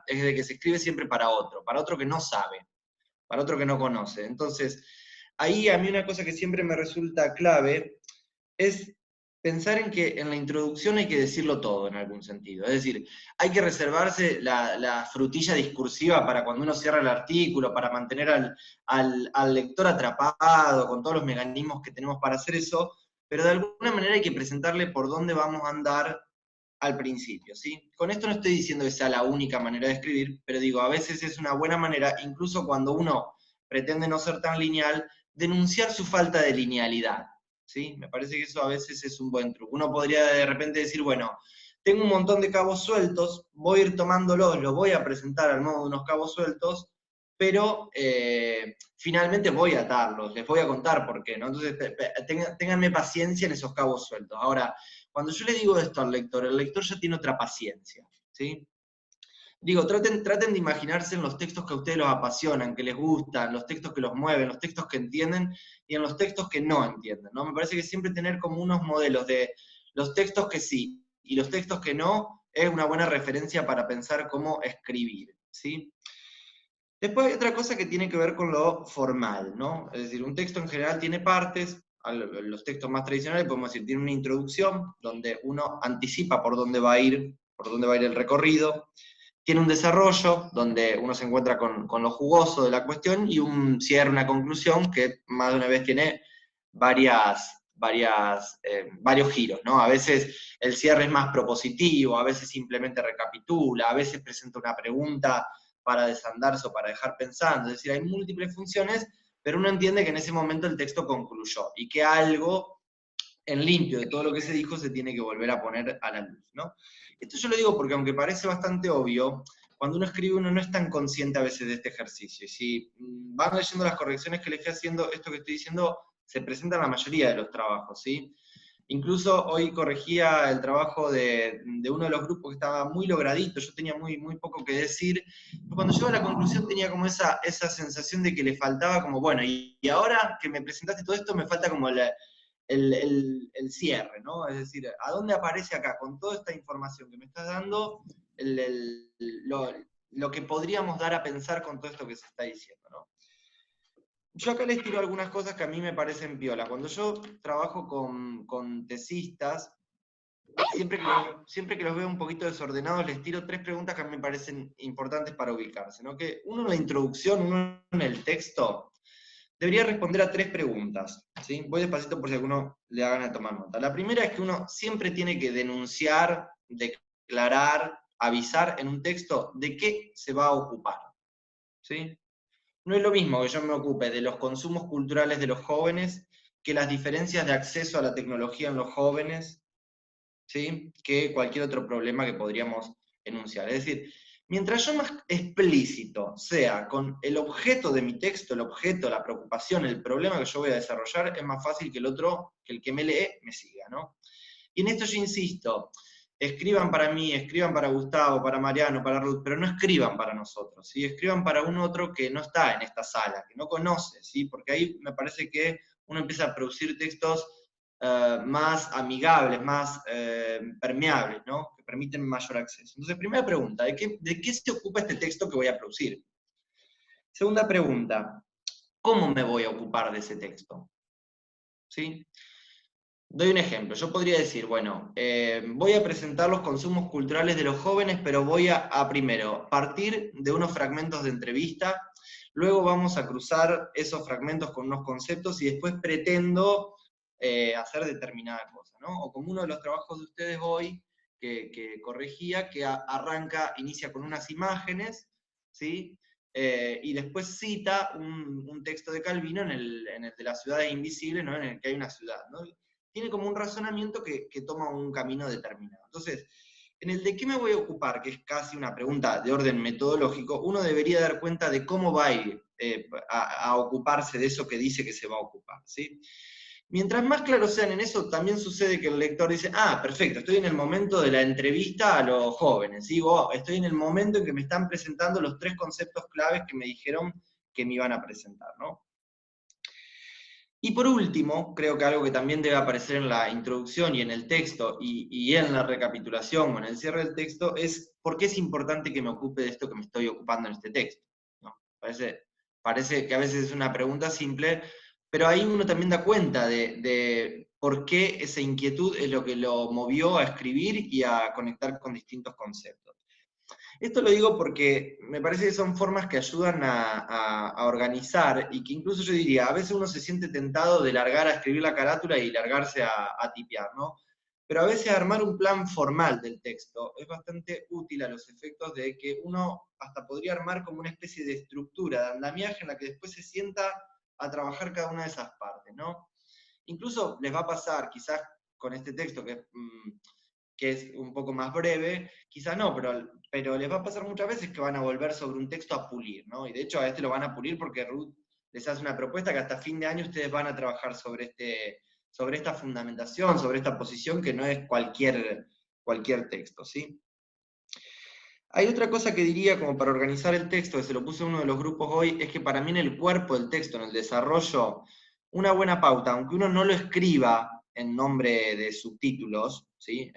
es de que se escribe siempre para otro que no sabe, para otro que no conoce. Entonces, ahí a mí una cosa que siempre me resulta clave es pensar en que en la introducción hay que decirlo todo en algún sentido. Es decir, hay que reservarse la frutilla discursiva para cuando uno cierra el artículo, para mantener al lector atrapado con todos los mecanismos que tenemos para hacer eso, pero de alguna manera hay que presentarle por dónde vamos a andar al principio, ¿sí? Con esto no estoy diciendo que sea la única manera de escribir, pero digo, a veces es una buena manera, incluso cuando uno pretende no ser tan lineal, denunciar su falta de linealidad, ¿sí? Me parece que eso a veces es un buen truco. Uno podría de repente decir, bueno, tengo un montón de cabos sueltos, voy a ir tomándolos, los voy a presentar al modo de unos cabos sueltos, pero finalmente voy a atarlos, les voy a contar por qué, ¿no? Entonces, ténganme paciencia en esos cabos sueltos. Ahora, cuando yo le digo esto al lector, el lector ya tiene otra paciencia, ¿sí? Digo, traten de imaginarse en los textos que a ustedes los apasionan, que les gustan, los textos que los mueven, los textos que entienden y en los textos que no entienden, ¿no? Me parece que siempre tener como unos modelos de los textos que sí y los textos que no es una buena referencia para pensar cómo escribir, ¿sí? Después hay otra cosa que tiene que ver con lo formal, ¿no? Es decir, un texto en general tiene partes, los textos más tradicionales podemos decir, tiene una introducción, donde uno anticipa por dónde va a ir el recorrido, tiene un desarrollo, donde uno se encuentra con lo jugoso de la cuestión, y un cierre, una conclusión, que más de una vez tiene varios giros, ¿no? A veces el cierre es más propositivo, a veces simplemente recapitula, a veces presenta una pregunta para desandarse o para dejar pensando, es decir, hay múltiples funciones, pero uno entiende que en ese momento el texto concluyó, y que algo en limpio de todo lo que se dijo se tiene que volver a poner a la luz, ¿no? Esto yo lo digo porque aunque parece bastante obvio, cuando uno escribe uno no es tan consciente a veces de este ejercicio. Y si van leyendo las correcciones que le estoy haciendo, esto que estoy diciendo se presenta en la mayoría de los trabajos, ¿sí? Incluso hoy corregía el trabajo de uno de los grupos que estaba muy logradito, yo tenía muy poco que decir, pero cuando llegó a la conclusión tenía como esa sensación de que le faltaba como, bueno, y ahora que me presentaste todo esto me falta como el cierre, ¿no? Es decir, ¿a dónde aparece acá, con toda esta información que me estás dando, lo que podríamos dar a pensar con todo esto que se está diciendo, ¿no? Yo acá les tiro algunas cosas que a mí me parecen piola. Cuando yo trabajo con tesistas, siempre que los veo un poquito desordenados, les tiro 3 preguntas que a mí me parecen importantes para ubicarse, ¿no? Que uno en la introducción, uno en el texto, debería responder a 3 preguntas, ¿sí? Voy despacito por si alguno le hagan a tomar nota. La primera es que uno siempre tiene que denunciar, declarar, avisar en un texto de qué se va a ocupar, ¿sí? No es lo mismo que yo me ocupe de los consumos culturales de los jóvenes que las diferencias de acceso a la tecnología en los jóvenes, ¿sí? Que cualquier otro problema que podríamos enunciar. Es decir, mientras yo más explícito sea con el objeto de mi texto, el objeto, la preocupación, el problema que yo voy a desarrollar, es más fácil que el otro, que el que me lee, me siga, ¿no? Y en esto yo insisto, escriban para mí, escriban para Gustavo, para Mariano, para Ruth, pero no escriban para nosotros, ¿sí? Escriban para un otro que no está en esta sala, que no conoce, ¿sí? Porque ahí me parece que uno empieza a producir textos más amigables, más permeables, ¿no? Que permiten mayor acceso. Entonces, primera pregunta, ¿de qué se ocupa este texto que voy a producir? Segunda pregunta, ¿cómo me voy a ocupar de ese texto? ¿Sí? Doy un ejemplo, yo podría decir, bueno, voy a presentar los consumos culturales de los jóvenes, pero voy a primero partir de unos fragmentos de entrevista, luego vamos a cruzar esos fragmentos con unos conceptos y después pretendo hacer determinada cosa, ¿no? O como uno de los trabajos de ustedes hoy, que corregía, que inicia con unas imágenes, ¿sí? Y después cita un texto de Calvino en el de las ciudades invisibles, ¿no? En el que hay una ciudad, ¿no? Tiene como un razonamiento que toma un camino determinado. Entonces, en el de qué me voy a ocupar, que es casi una pregunta de orden metodológico, uno debería dar cuenta de cómo va a ir a ocuparse de eso que dice que se va a ocupar, ¿sí? Mientras más claros sean en eso, también sucede que el lector dice, ah, perfecto, estoy en el momento de la entrevista a los jóvenes, ¿sí? Estoy en el momento en que me están presentando los 3 conceptos claves que me dijeron que me iban a presentar, ¿no? Y por último, creo que algo que también debe aparecer en la introducción y en el texto y en la recapitulación o en el cierre del texto es por qué es importante que me ocupe de esto que me estoy ocupando en este texto, ¿no? Parece que a veces es una pregunta simple, pero ahí uno también da cuenta de por qué esa inquietud es lo que lo movió a escribir y a conectar con distintos conceptos. Esto lo digo porque me parece que son formas que ayudan a organizar y que incluso yo diría, a veces uno se siente tentado de largar a escribir la carátula y largarse a tipear, ¿no? Pero a veces armar un plan formal del texto es bastante útil a los efectos de que uno hasta podría armar como una especie de estructura de andamiaje en la que después se sienta a trabajar cada una de esas partes, ¿no? Incluso les va a pasar, quizás con este texto que es un poco más breve, quizás no, pero les va a pasar muchas veces que van a volver sobre un texto a pulir, ¿no? Y de hecho a este lo van a pulir porque Ruth les hace una propuesta que hasta fin de año ustedes van a trabajar sobre esta fundamentación, sobre esta posición que no es cualquier texto, ¿sí? Hay otra cosa que diría como para organizar el texto, que se lo puse en uno de los grupos hoy, es que para mí en el cuerpo del texto, en el desarrollo, una buena pauta, aunque uno no lo escriba en nombre de subtítulos, ¿sí?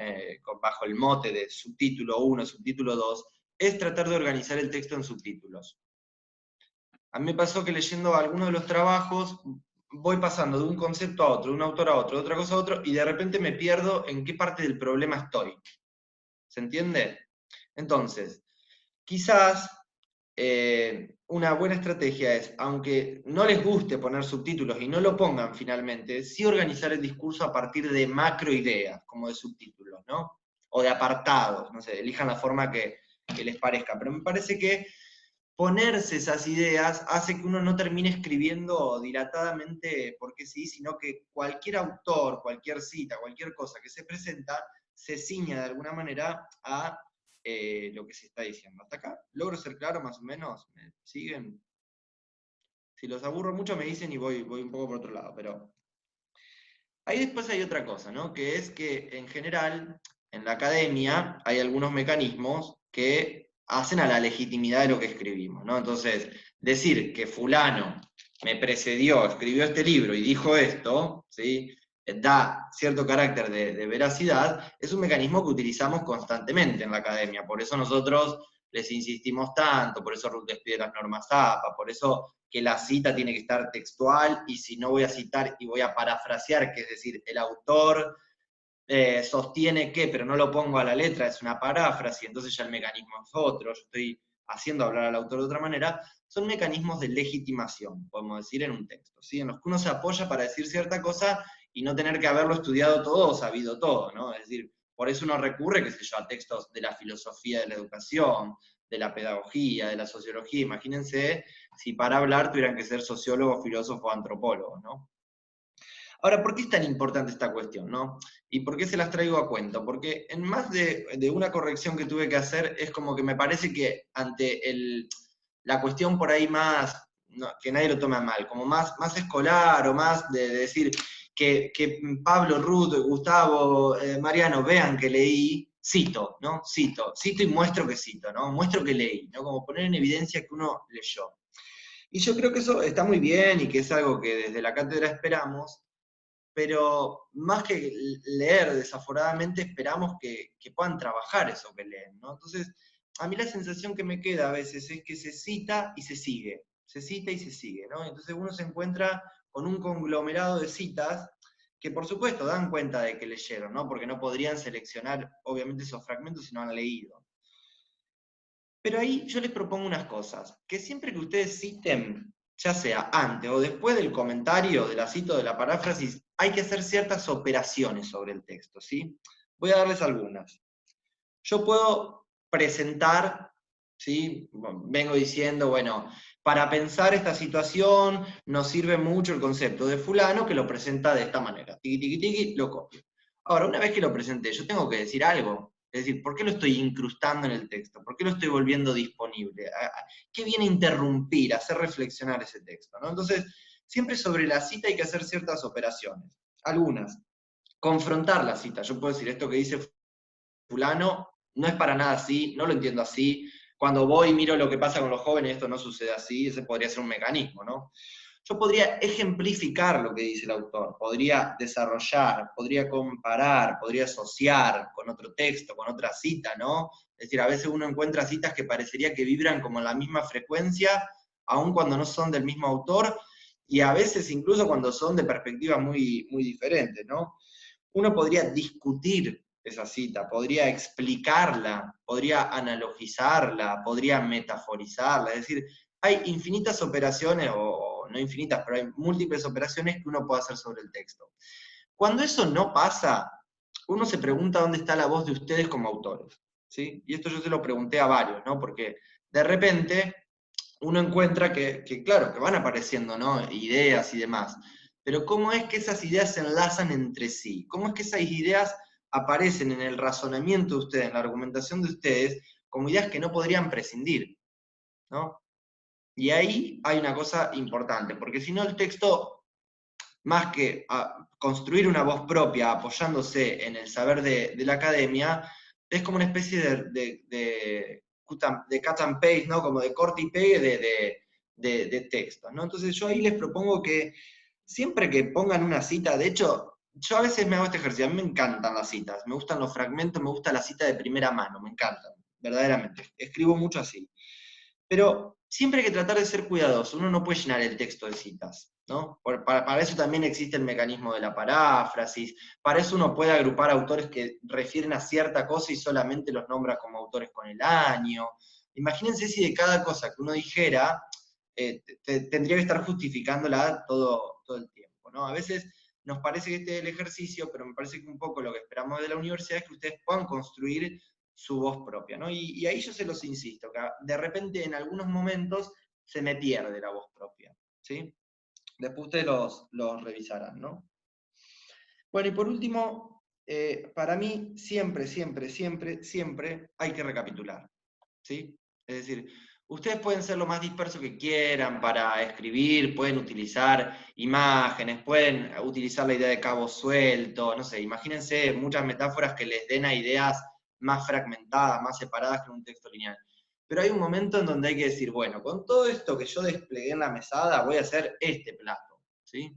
Bajo el mote de subtítulo 1, subtítulo 2, es tratar de organizar el texto en subtítulos. A mí me pasó que leyendo algunos de los trabajos voy pasando de un concepto a otro, de un autor a otro, de otra cosa a otro, y de repente me pierdo en qué parte del problema estoy. ¿Se entiende? Entonces, quizás una buena estrategia es, aunque no les guste poner subtítulos y no lo pongan finalmente, sí organizar el discurso a partir de macroideas, como de subtítulos, ¿no? O de apartados, no sé, elijan la forma que les parezca. Pero me parece que ponerse esas ideas hace que uno no termine escribiendo dilatadamente porque sí, sino que cualquier autor, cualquier cita, cualquier cosa que se presenta, se ciña de alguna manera a lo que se está diciendo. ¿Hasta acá? ¿Logro ser claro más o menos? ¿Me siguen? Si los aburro mucho me dicen y voy un poco por otro lado, pero ahí después hay otra cosa, ¿no? Que es que en general, en la academia, hay algunos mecanismos que hacen a la legitimidad de lo que escribimos, ¿no? Entonces, decir que fulano me precedió, escribió este libro y dijo esto, ¿sí? Da cierto carácter de veracidad, es un mecanismo que utilizamos constantemente en la academia. Por eso nosotros les insistimos tanto, por eso Ruth les pide las normas APA, por eso que la cita tiene que estar textual, y si no voy a citar y voy a parafrasear, que es decir, el autor sostiene que, pero no lo pongo a la letra, es una paráfrasis, entonces ya el mecanismo es otro, yo estoy haciendo hablar al autor de otra manera, son mecanismos de legitimación, podemos decir, en un texto, ¿sí? En los que uno se apoya para decir cierta cosa y no tener que haberlo estudiado todo o sabido todo, ¿no? Es decir, por eso uno recurre, qué sé yo, a textos de la filosofía de la educación, de la pedagogía, de la sociología. Imagínense si para hablar tuvieran que ser sociólogos, filósofos, antropólogos, ¿no? Ahora, ¿por qué es tan importante esta cuestión, no? ¿Y por qué se las traigo a cuento? Porque en más de una corrección que tuve que hacer, es como que me parece que ante la cuestión por ahí más, no, que nadie lo tome a mal, como más escolar o más de decir que Pablo, Ruth, Gustavo, Mariano vean que leí, cito, ¿no? Cito y muestro que cito, ¿no? Muestro que leí, ¿no? Como poner en evidencia que uno leyó. Y yo creo que eso está muy bien y que es algo que desde la cátedra esperamos, pero más que leer desaforadamente, esperamos que puedan trabajar eso que leen, ¿no? Entonces, a mí la sensación que me queda a veces es que se cita y se sigue, se cita y se sigue, ¿no? Entonces uno se encuentra con un conglomerado de citas que por supuesto dan cuenta de que leyeron, ¿no? Porque no podrían seleccionar obviamente esos fragmentos si no han leído. Pero ahí yo les propongo unas cosas, que siempre que ustedes citen, ya sea antes o después del comentario, de la cita o de la paráfrasis, hay que hacer ciertas operaciones sobre el texto, ¿sí? Voy a darles algunas. Yo puedo presentar, ¿sí? Vengo diciendo, bueno, para pensar esta situación nos sirve mucho el concepto de fulano que lo presenta de esta manera. Tiqui, tiqui, tiqui, lo copio. Ahora, una vez que lo presenté, yo tengo que decir algo. Es decir, ¿por qué lo estoy incrustando en el texto? ¿Por qué lo estoy volviendo disponible? ¿Qué viene a interrumpir, a hacer reflexionar ese texto, ¿no? Entonces, siempre sobre la cita hay que hacer ciertas operaciones. Algunas. Confrontar la cita. Yo puedo decir, esto que dice fulano no es para nada así, no lo entiendo así. Cuando voy y miro lo que pasa con los jóvenes, esto no sucede así, ese podría ser un mecanismo, ¿no? yo podría ejemplificar lo que dice el autor, podría desarrollar, podría comparar, podría asociar con otro texto, con otra cita, ¿no? Es decir, a veces uno encuentra citas que parecería que vibran como en la misma frecuencia, aun cuando no son del mismo autor, y a veces incluso cuando son de perspectivas muy, muy diferentes, ¿no? Uno podría discutir esa cita, podría explicarla, podría analogizarla, podría metaforizarla, es decir, hay infinitas operaciones, o no infinitas, pero hay múltiples operaciones que uno puede hacer sobre el texto. Cuando eso no pasa, uno se pregunta dónde está la voz de ustedes como autores, ¿sí? Y esto yo se lo pregunté a varios, ¿no? Porque de repente uno encuentra que claro, que van apareciendo, ¿no? Ideas y demás, pero ¿cómo es que esas ideas se enlazan entre sí? ¿Cómo es que esas ideas aparecen en el razonamiento de ustedes, en la argumentación de ustedes, como ideas que no podrían prescindir, ¿no? Y ahí hay una cosa importante, porque si no el texto, más que construir una voz propia apoyándose en el saber de la academia, es como una especie de cut and paste, ¿no? Como de corte y pegue de textos, ¿no? Entonces yo ahí les propongo que siempre que pongan una cita, de hecho, yo a veces me hago este ejercicio, a mí me encantan las citas, me gustan los fragmentos, me gusta la cita de primera mano, me encantan, verdaderamente. Escribo mucho así. Pero siempre hay que tratar de ser cuidadoso, uno no puede llenar el texto de citas, ¿no? Para eso también existe el mecanismo de la paráfrasis, para eso uno puede agrupar autores que refieren a cierta cosa y solamente los nombra como autores con el año. Imagínense si de cada cosa que uno dijera, tendría que estar justificándola todo el tiempo, ¿no? A veces nos parece que este es el ejercicio, pero me parece que un poco lo que esperamos de la universidad es que ustedes puedan construir su voz propia, ¿no? Y ahí yo se los insisto, que de repente en algunos momentos se me pierde la voz propia, ¿sí? Después ustedes los revisarán, ¿no? Bueno, y por último, para mí siempre, siempre, siempre, siempre hay que recapitular, ¿sí? Es decir, ustedes pueden ser lo más disperso que quieran para escribir, pueden utilizar imágenes, pueden utilizar la idea de cabo suelto, no sé, imagínense muchas metáforas que les den a ideas más fragmentadas, más separadas que en un texto lineal. Pero hay un momento en donde hay que decir, bueno, con todo esto que yo desplegué en la mesada, voy a hacer este plato, ¿sí?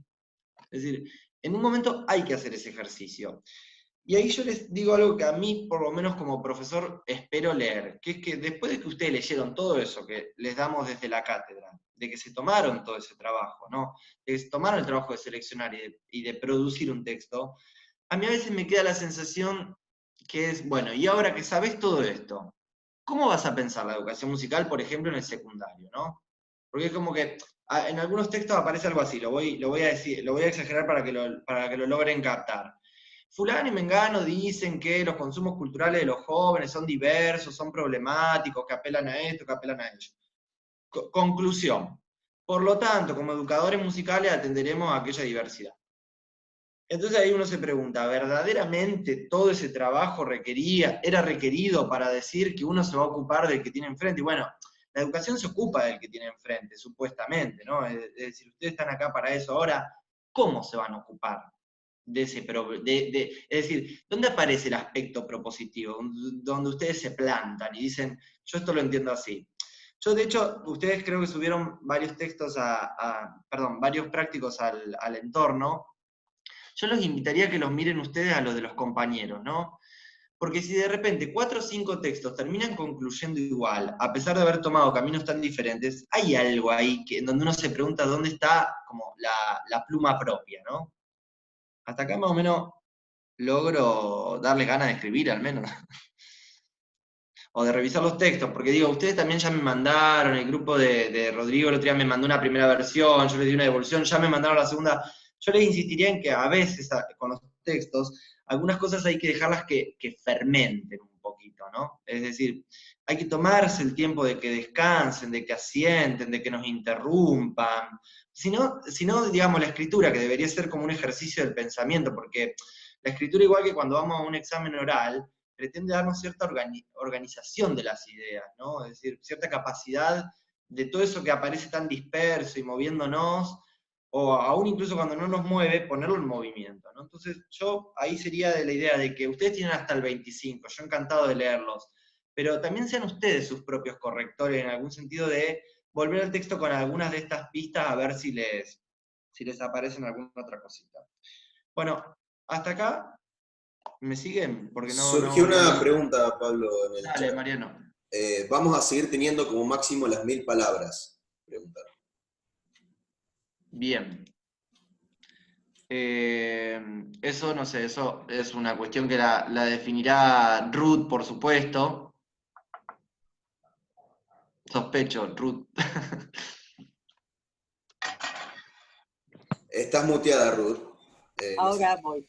Es decir, en un momento hay que hacer ese ejercicio. Y ahí yo les digo algo que a mí, por lo menos como profesor, espero leer, que es que después de que ustedes leyeron todo eso que les damos desde la cátedra, de que se tomaron todo ese trabajo, ¿no? De que se tomaron el trabajo de seleccionar y de producir un texto, a mí a veces me queda la sensación que es, bueno, y ahora que sabes todo esto, ¿cómo vas a pensar la educación musical, por ejemplo, en el secundario, ¿no? Porque es como que en algunos textos aparece algo así, lo voy a decir, lo voy a exagerar para que lo logren captar. Fulano y Mengano dicen que los consumos culturales de los jóvenes son diversos, son problemáticos, que apelan a esto, que apelan a ello. Conclusión. Por lo tanto, como educadores musicales atenderemos a aquella diversidad. Entonces ahí uno se pregunta, ¿verdaderamente todo ese trabajo era requerido para decir que uno se va a ocupar del que tiene enfrente? Y bueno, la educación se ocupa del que tiene enfrente, supuestamente, ¿no? Es decir, ustedes están acá para eso. Ahora, ¿cómo se van a ocupar de ese es decir, ¿dónde aparece el aspecto propositivo? Donde ustedes se plantan y dicen, yo esto lo entiendo así. Yo, de hecho, ustedes creo que subieron varios textos perdón, varios prácticos al entorno. Yo los invitaría a que los miren ustedes a los de los compañeros, ¿no? Porque si de repente 4 o 5 textos terminan concluyendo igual, a pesar de haber tomado caminos tan diferentes, hay algo ahí en donde uno se pregunta dónde está como la pluma propia, ¿no? Hasta acá más o menos logro darle ganas de escribir al menos. O de revisar los textos, porque digo, ustedes también ya me mandaron, el grupo de Rodrigo el otro día me mandó una primera versión, yo les di una devolución, ya me mandaron la segunda. Yo les insistiría en que a veces con los textos, algunas cosas hay que dejarlas que fermenten un poquito, ¿no? Es decir, hay que tomarse el tiempo de que descansen, de que asienten, de que nos interrumpan. Si no, digamos, la escritura, que debería ser como un ejercicio del pensamiento, porque la escritura, igual que cuando vamos a un examen oral, pretende darnos cierta organización de las ideas, ¿no? Es decir, cierta capacidad de todo eso que aparece tan disperso y moviéndonos, o aún incluso cuando no nos mueve, ponerlo en movimiento, ¿no? Entonces yo ahí sería de la idea de que ustedes tienen hasta el 25, yo encantado de leerlos, pero también sean ustedes sus propios correctores en algún sentido de volver al texto con algunas de estas pistas a ver si les aparecen alguna otra cosita. Bueno, hasta acá, ¿me siguen? Porque Surgió no una leí. pregunta, Pablo, en el Dale, chat. Mariano. ¿Vamos a seguir teniendo como máximo las 1000 palabras? Pregunta. Bien. Eso, no sé, eso es una cuestión que la definirá Ruth, por supuesto. Sospecho, Ruth. Estás muteada, Ruth. No sé. Ahora voy.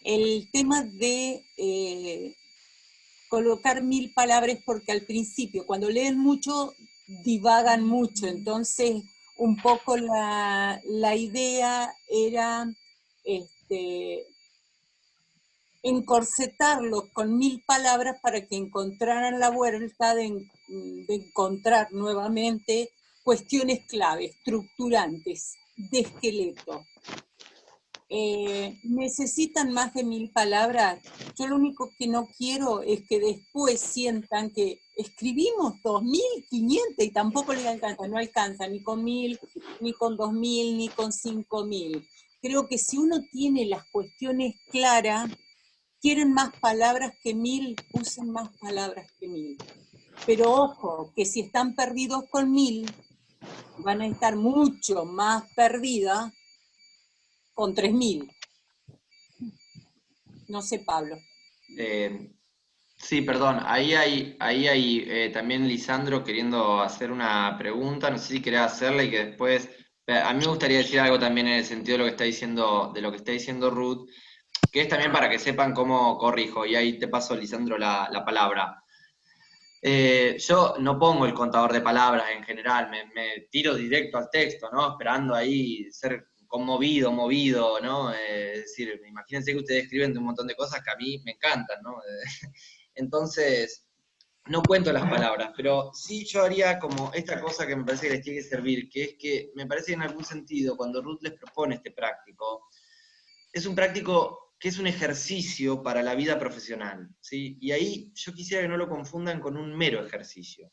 El tema de colocar 1000 palabras, porque al principio, cuando leen mucho, divagan mucho, entonces un poco la idea era encorsetarlos con 1000 palabras para que encontraran la vuelta de encontrar nuevamente cuestiones clave, estructurantes, de esqueleto. Necesitan más de 1000 palabras. Yo lo único que no quiero es que después sientan que escribimos 2500 y tampoco les alcanza, no alcanza ni con 1000, ni con 2000, ni con 5000. Creo que si uno tiene las cuestiones claras, quieren más palabras que 1000, usen más palabras que 1000. Pero ojo, que si están perdidos con 1000, van a estar mucho más perdidas con 3000. No sé, Pablo. Sí, perdón, ahí hay también Lisandro queriendo hacer una pregunta, no sé si querés hacerla y que después, a mí me gustaría decir algo también en el sentido de lo que está diciendo, de lo que está diciendo Ruth, que es también para que sepan cómo corrijo, y ahí te paso, Lisandro, la palabra. Yo no pongo el contador de palabras en general, me tiro directo al texto, ¿no? Esperando ahí ser conmovido, movido, ¿no? Es decir, imagínense que ustedes escriben de un montón de cosas que a mí me encantan, ¿no? Entonces, no cuento las palabras, pero sí yo haría como esta cosa que me parece que les tiene que servir, que es que me parece que en algún sentido, cuando Ruth les propone este práctico, es un práctico que es un ejercicio para la vida profesional, ¿sí? Y ahí yo quisiera que no lo confundan con un mero ejercicio.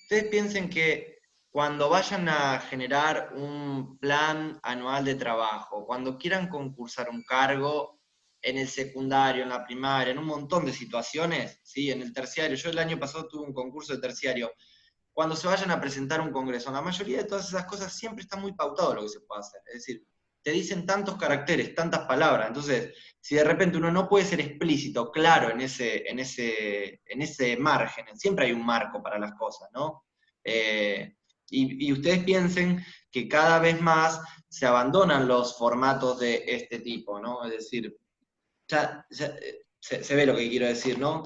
Ustedes piensen que cuando vayan a generar un plan anual de trabajo, cuando quieran concursar un cargo en el secundario, en la primaria, en un montón de situaciones, ¿sí? En el terciario, yo el año pasado tuve un concurso de terciario, cuando se vayan a presentar un congreso, la mayoría de todas esas cosas siempre está muy pautado lo que se puede hacer. Es decir, te dicen tantos caracteres, tantas palabras. Entonces, si de repente uno no puede ser explícito, claro, en ese margen, siempre hay un marco para las cosas, ¿no? Y ustedes piensen que cada vez más se abandonan los formatos de este tipo, ¿no? Es decir, ya se ve lo que quiero decir, ¿no?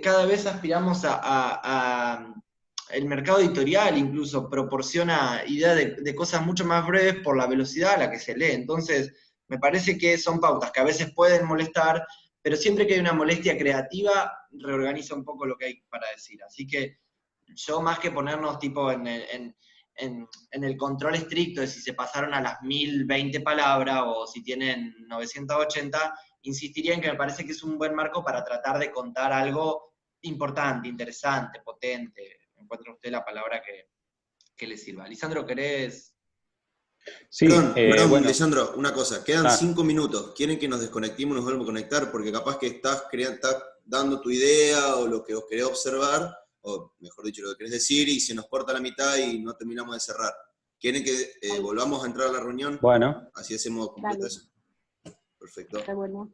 Cada vez aspiramos el mercado editorial incluso proporciona ideas de cosas mucho más breves por la velocidad a la que se lee. Entonces, me parece que son pautas que a veces pueden molestar, pero siempre que hay una molestia creativa, reorganiza un poco lo que hay para decir. Así que yo más que ponernos tipo en el control estricto de si se pasaron a las 1020 palabras o si tienen 980, insistiría en que me parece que es un buen marco para tratar de contar algo importante, interesante, potente. Encuentra usted la palabra que le sirva. Lisandro, ¿querés? Sí, Perdón, bueno, Lisandro, una cosa. Quedan ah, 5 minutos. ¿Quieren que nos desconectemos y nos volvamos a conectar? Porque capaz que estás dando tu idea o lo que os querés observar, o mejor dicho, lo que querés decir, y se nos corta la mitad y no terminamos de cerrar. ¿Quieren que volvamos a entrar a la reunión? bueno. Así hacemos completa Dale. eso. Perfecto. Está bueno.